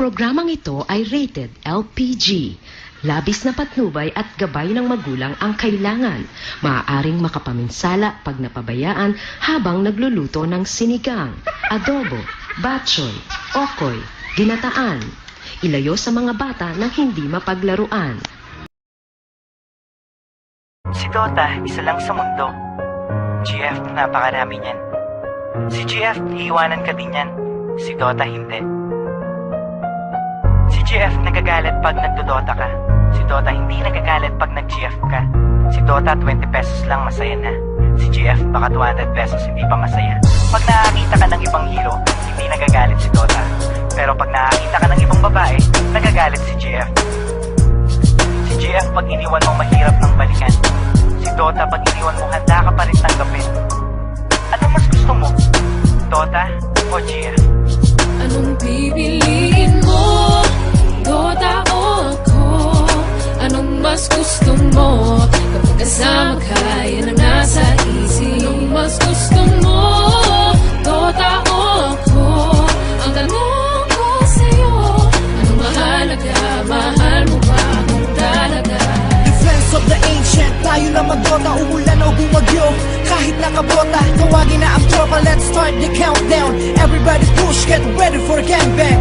programang ito ay rated LPG. Labis na patnubay at gabay ng magulang ang kailangan. Maaaring makapaminsala pag napabayaan habang nagluluto ng sinigang, adobo, batchoy, okoy, ginataan. Ilayo sa mga bata ng hindi mapaglaruan. Si Dota, isa lang sa mundo. GF, napakarami niyan. Si GF, iiwanan ka din yan. Si Dota, hindi. Si GF, nagagalit pag nagdodota ka. Si Dota, hindi nagagalit pag nag-GF ka. Si Dota, 20 pesos lang, masaya na. Si GF, baka 200 pesos, hindi pa masaya. Pag nakakita ka ng ibang hero, hindi nagagalit si Dota. Pero pag nakakita ka ng ibang babae, nagagalit si GF. Si GF, pag iniwan mo mahirap ng balikan. Si Dota, pag iniwan mo handa ka pa rin tanggapin. Ano mas gusto mo? Dota o GF? Anong pipiliin mo? Dota o ako? Anong mas gusto mo? Kapag kasama ka, yan ang nasa isip. Anong mas gusto mo? Dota o ako? Ang tanong ko sa'yo, anong mahalaga? Mahal mo ba kung talaga? Defense of the ancient, tayo na magdota, umulan o bumagyo. Kahit nakabota, tawagin na ang tropa, let's start the countdown. Everybody push, get ready for gangbang.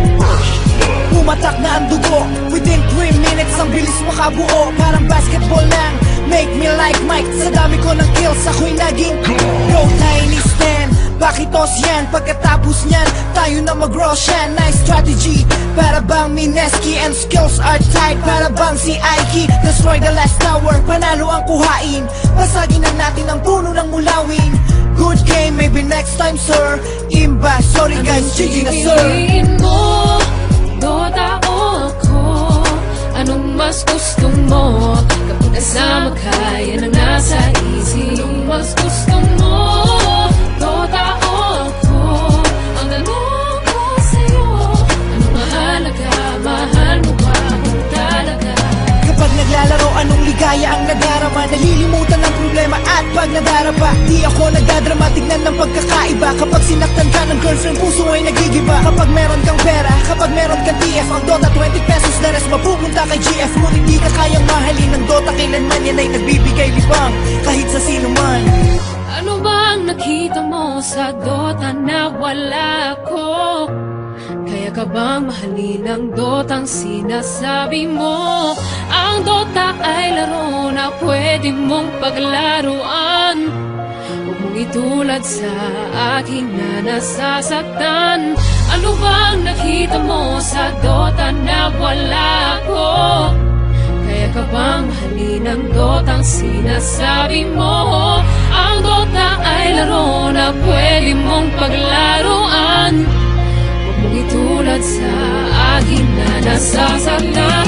Pumatak na ang dugo, within 3 minutes ang bilis makabuo. Parang basketball lang, make me like Mike. Sa dami ko ng kills, ako'y naging Go tiny stand, pakitos yan. Pagkatapos niyan, tayo na mag-Roshan. Nice strategy, para bang Mineski and skills are tight. Para bang si Aiki, destroy the last tower. Panalo ang kuhain, pasagin na natin ang puno ng mulawin. Good game, maybe next time sir. Imba, sorry guys, GG na sir. Pipiliin mo? Dota o ako? Anong mas gusto mo? Kapag kasama ka, yan ang nasa isip. Anong mas gusto mo? Dota o ako? Ang tanong ko sa'yo, anong mahalaga? Mahal mo ba kung talaga? Kapag naglalaro, anong ligaya ang nadarama? Nalilimutan ang problema at pag nadarapa, di ako nagdadrama, tignan ng pagkakaiba. Kapag sinaktan ka ng girlfriend, puso ay nagigiba. Kapag meron kang pera, kapag meron kang TF, ang Dota 20 pesos na rest mapupunta kay GF. Ngunit di ka kayang mahalin ng Dota, kailanman yan ay nagbibigay libang kahit sa sino man. Ano bang nakita mo sa Dota na wala ko? Kaya ka bang mahalin ang Dotang sinasabi mo? Ang Dota ay laro na pwede mong paglaruan. Huwag mong itulad sa akin na nasasaktan. Ano bang nakita mo sa Dota na wala ko? Kaya ka bang mahalin ang Dotang sinasabi mo? Ang Dota ay laro na pwede mong paglaruan. Huwag mong itulad sa akin na nasasaktan.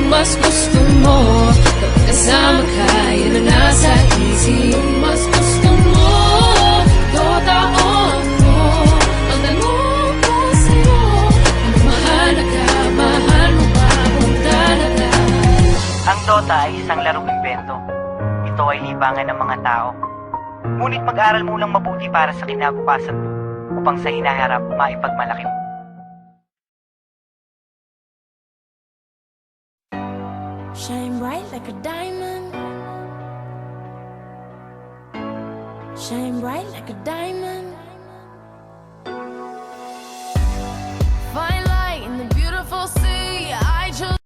Mas gusto mo, kapag kasama ka, yan ang nasa isip. Mas gusto mo, Dota o ako? Ang tanong ko sa'yo, anong mahalaga? Mahal mo ba kung talaga? Ang Dota ay isang larong imbento. Ito ay libangan ng mga tao. Ngunit mag-aral mo lang mabuti para sa kinabukasan mo upang sa hinaharap maipagmalaki mo. Shine bright like a diamond. Shine bright like a diamond.